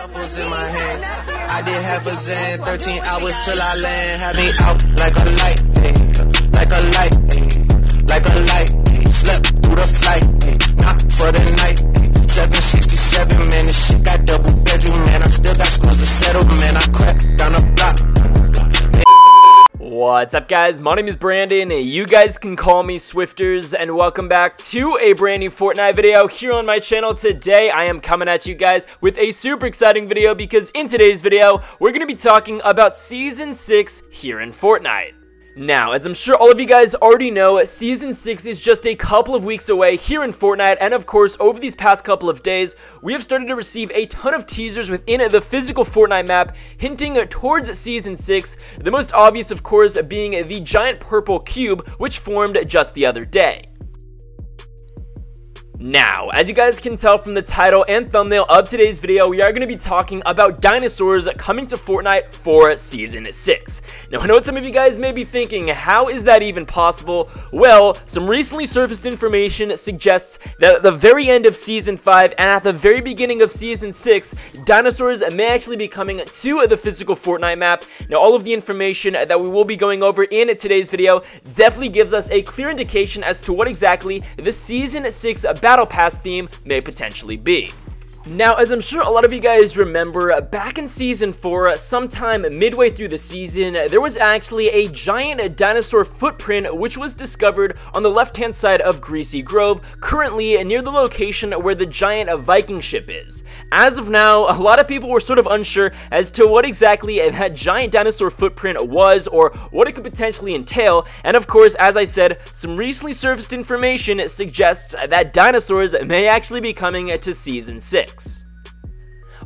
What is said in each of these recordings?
Duffels in my hands. I did half a Zen, 13 hours till I land. Had me out like a light, like a light, like a light. Slept through the flight, not for the night. 767, man, this shit got double bedroom, man. I still got scores to settle, man. I cracked down the block. What's up, guys? My name is Brandon. You guys can call me Swifterrs, and welcome back to a brand new Fortnite video here on my channel. Today, I am coming at you guys with a super exciting video because in today's video, we're going to be talking about Season 6 here in Fortnite. Now, as I'm sure all of you guys already know, Season 6 is just a couple of weeks away here in Fortnite, and of course, over these past couple of days, we have started to receive a ton of teasers within the physical Fortnite map, hinting towards Season 6, the most obvious, of course, being the giant purple cube, which formed just the other day. Now, as you guys can tell from the title and thumbnail of today's video, we are going to be talking about dinosaurs coming to Fortnite for Season 6. Now, I know what some of you guys may be thinking, how is that even possible? Well, some recently surfaced information suggests that at the very end of Season 5 and at the very beginning of Season 6, dinosaurs may actually be coming to the physical Fortnite map. Now, all of the information that we will be going over in today's video definitely gives us a clear indication as to what exactly the Season 6 Battle Pass theme may potentially be. Now, as I'm sure a lot of you guys remember, back in Season 4, sometime midway through the season, there was actually a giant dinosaur footprint which was discovered on the left-hand side of Greasy Grove, currently near the location where the giant Viking ship is. As of now, a lot of people were sort of unsure as to what exactly that giant dinosaur footprint was or what it could potentially entail, and of course, as I said, some recently surfaced information suggests that dinosaurs may actually be coming to Season 6.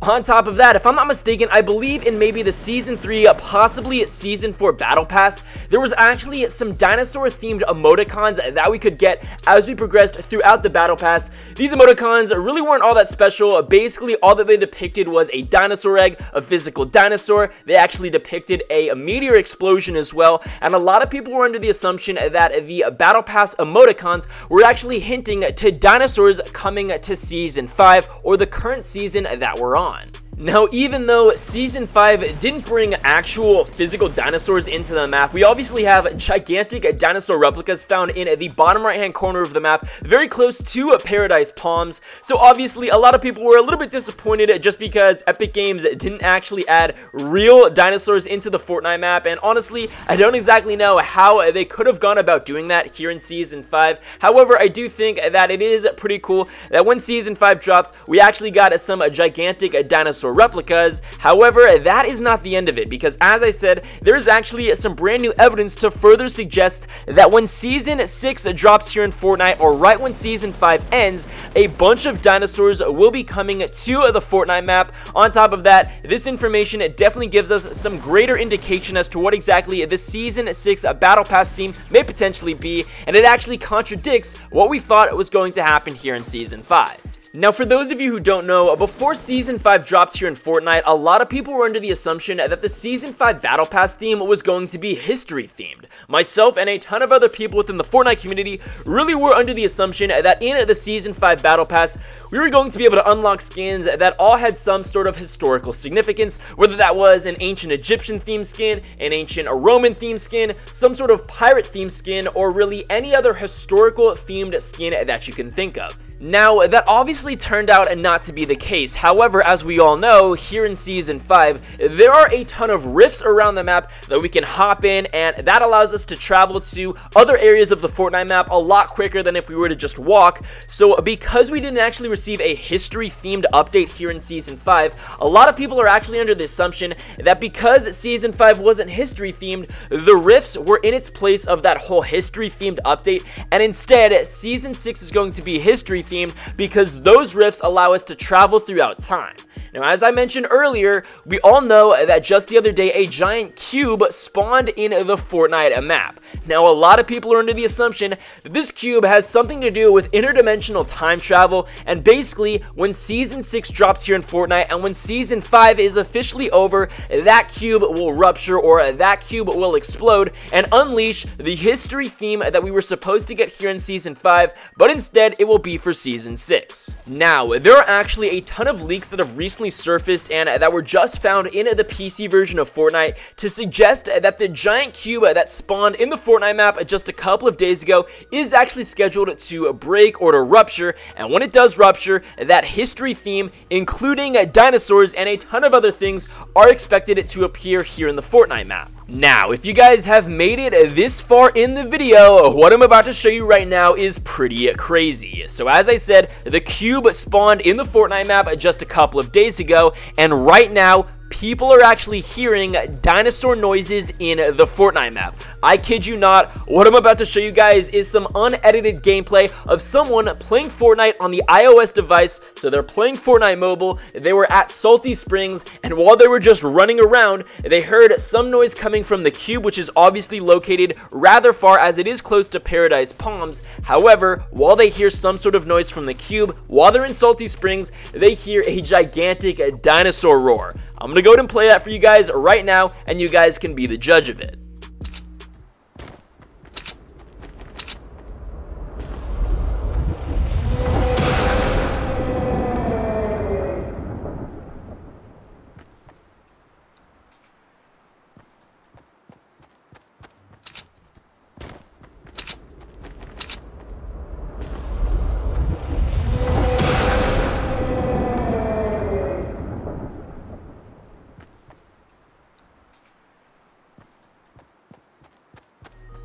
On top of that, if I'm not mistaken, I believe in maybe the Season 3, possibly Season 4 Battle Pass, there was actually some dinosaur-themed emoticons that we could get as we progressed throughout the Battle Pass. These emoticons really weren't all that special. Basically, all that they depicted was a dinosaur egg, a physical dinosaur. They actually depicted a meteor explosion as well, and a lot of people were under the assumption that the Battle Pass emoticons were actually hinting to dinosaurs coming to Season 5, or the current season that we're on. Now, even though Season 5 didn't bring actual physical dinosaurs into the map, we obviously have gigantic dinosaur replicas found in the bottom right-hand corner of the map, very close to Paradise Palms. So obviously, a lot of people were a little bit disappointed just because Epic Games didn't actually add real dinosaurs into the Fortnite map, and honestly, I don't exactly know how they could have gone about doing that here in Season 5. However, I do think that it is pretty cool that when Season 5 dropped, we actually got some gigantic dinosaur replicas. However, that is not the end of it, because as I said, there's actually some brand new evidence to further suggest that when Season 6 drops here in Fortnite, or right when Season 5 ends, a bunch of dinosaurs will be coming to the Fortnite map. On top of that, this information definitely gives us some greater indication as to what exactly the Season 6 Battle Pass theme may potentially be, and it actually contradicts what we thought was going to happen here in Season 5. Now, for those of you who don't know, before Season 5 dropped here in Fortnite, a lot of people were under the assumption that the Season 5 Battle Pass theme was going to be history-themed. Myself and a ton of other people within the Fortnite community really were under the assumption that in the Season 5 Battle Pass, we were going to be able to unlock skins that all had some sort of historical significance, whether that was an ancient Egyptian-themed skin, an ancient Roman-themed skin, some sort of pirate-themed skin, or really any other historical-themed skin that you can think of. Now, that obviously turned out not to be the case. However, as we all know, here in Season 5, there are a ton of rifts around the map that we can hop in, and that allows us to travel to other areas of the Fortnite map a lot quicker than if we were to just walk. So, because we didn't actually receive a history-themed update here in Season 5, a lot of people are actually under the assumption that because Season 5 wasn't history-themed, the rifts were in its place of that whole history-themed update, and instead, Season 6 is going to be history-themed because those rifts allow us to travel throughout time. Now, as I mentioned earlier, we all know that just the other day, a giant cube spawned in the Fortnite map. Now, a lot of people are under the assumption that this cube has something to do with interdimensional time travel, and basically, when Season 6 drops here in Fortnite, and when Season 5 is officially over, that cube will rupture, or that cube will explode, and unleash the history theme that we were supposed to get here in Season 5, but instead, it will be for Season 6. Now, there are actually a ton of leaks that have recently recently surfaced and that were just found in the PC version of Fortnite to suggest that the giant cube that spawned in the Fortnite map just a couple of days ago is actually scheduled to break or to rupture, and when it does rupture, that history theme, including dinosaurs and a ton of other things, are expected to appear here in the Fortnite map. Now, if you guys have made it this far in the video, what I'm about to show you right now is pretty crazy. So as I said, the cube spawned in the Fortnite map just a couple of days ago, and right now, people are actually hearing dinosaur noises in the Fortnite map. I kid you not, what I'm about to show you guys is some unedited gameplay of someone playing Fortnite on the iOS device. So they're playing Fortnite mobile, they were at Salty Springs, and while they were just running around, they heard some noise coming from the cube, which is obviously located rather far as it is close to Paradise Palms. However, while they hear some sort of noise from the cube, while they're in Salty Springs, they hear a gigantic dinosaur roar. I'm going to go ahead and play that for you guys right now, and you guys can be the judge of it.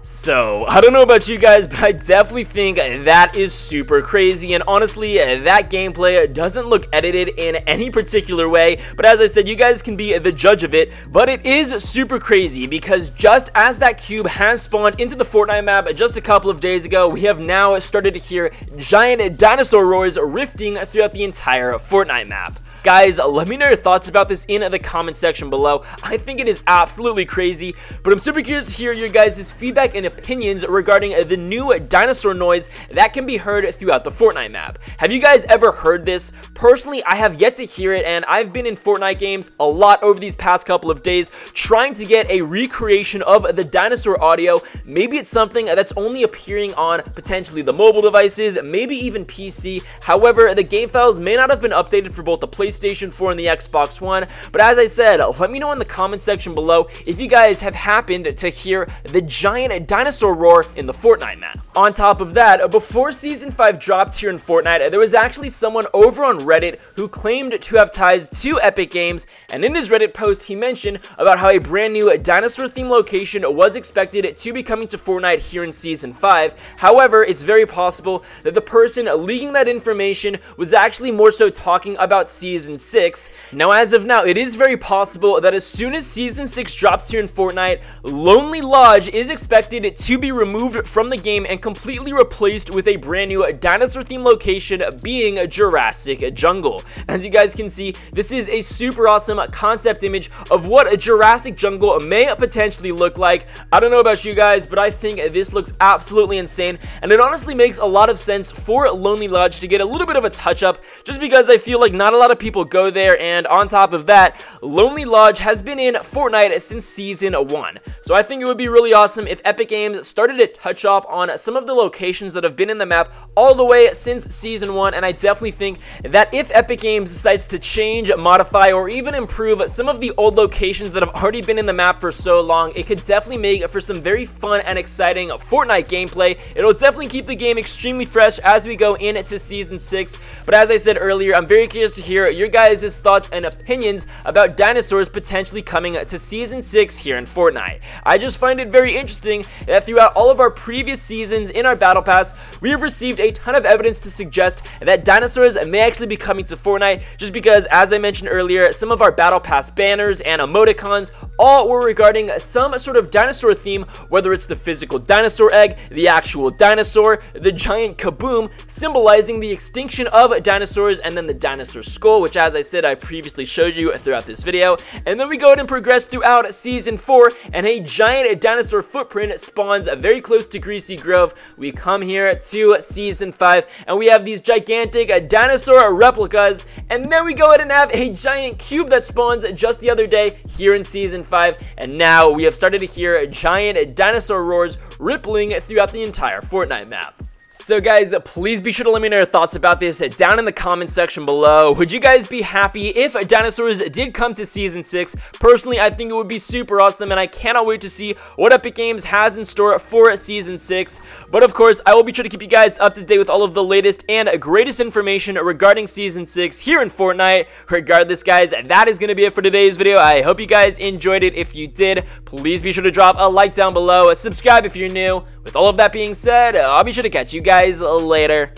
So, I don't know about you guys, but I definitely think that is super crazy, and honestly, that gameplay doesn't look edited in any particular way, but as I said, you guys can be the judge of it. But it is super crazy because just as that cube has spawned into the Fortnite map just a couple of days ago, we have now started to hear giant dinosaur roars rifting throughout the entire Fortnite map. Guys, let me know your thoughts about this in the comment section below. I think it is absolutely crazy, but I'm super curious to hear your guys' feedback and opinions regarding the new dinosaur noise that can be heard throughout the Fortnite map. Have you guys ever heard this? Personally, I have yet to hear it, and I've been in Fortnite games a lot over these past couple of days trying to get a recreation of the dinosaur audio. Maybe it's something that's only appearing on potentially the mobile devices, maybe even PC. However, the game files may not have been updated for both the PlayStation 4 and the Xbox One, but as I said, let me know in the comment section below if you guys have happened to hear the giant dinosaur roar in the Fortnite map. On top of that, before Season 5 dropped here in Fortnite, there was actually someone over on Reddit who claimed to have ties to Epic Games, and in his Reddit post, he mentioned about how a brand new dinosaur theme location was expected to be coming to Fortnite here in Season 5. However, it's very possible that the person leaking that information was actually more so talking about Season 6. Now, as of now, it is very possible that as soon as Season 6 drops here in Fortnite, Lonely Lodge is expected to be removed from the game and completely replaced with a brand new dinosaur theme location being Jurassic Jungle. As you guys can see, this is a super awesome concept image of what a Jurassic Jungle may potentially look like. I don't know about you guys, but I think this looks absolutely insane, and it honestly makes a lot of sense for Lonely Lodge to get a little bit of a touch up, just because I feel like not a lot of people go there, and on top of that, Lonely Lodge has been in Fortnite since Season 1. So I think it would be really awesome if Epic Games started to touch up on some of the locations that have been in the map all the way since Season 1, and I definitely think that if Epic Games decides to change, modify, or even improve some of the old locations that have already been in the map for so long, it could definitely make for some very fun and exciting Fortnite gameplay. It'll definitely keep the game extremely fresh as we go into Season 6, but as I said earlier, I'm very curious to hear your guys' thoughts and opinions about dinosaurs potentially coming to Season 6 here in Fortnite. I just find it very interesting that throughout all of our previous seasons in our Battle Pass, we have received a ton of evidence to suggest that dinosaurs may actually be coming to Fortnite, just because, as I mentioned earlier, some of our Battle Pass banners and emoticons all were regarding some sort of dinosaur theme, whether it's the physical dinosaur egg, the actual dinosaur, the giant kaboom, symbolizing the extinction of dinosaurs, and then the dinosaur skull, which, as I said, I previously showed you throughout this video. And then we go ahead and progress throughout Season 4, and a giant dinosaur footprint spawns very close to Greasy Grove. We come here to Season 5, and we have these gigantic dinosaur replicas, and then we go ahead and have a giant cube that spawns just the other day here in Season 5, and now we have started to hear giant dinosaur roars rippling throughout the entire Fortnite map. So guys, please be sure to let me know your thoughts about this down in the comment section below. Would you guys be happy if Dinosaurs did come to Season 6? Personally, I think it would be super awesome, and I cannot wait to see what Epic Games has in store for Season 6. But of course, I will be sure to keep you guys up to date with all of the latest and greatest information regarding Season 6 here in Fortnite. Regardless, guys, that is going to be it for today's video. I hope you guys enjoyed it. If you did, please be sure to drop a like down below, subscribe if you're new. With all of that being said, I'll be sure to catch you guys later.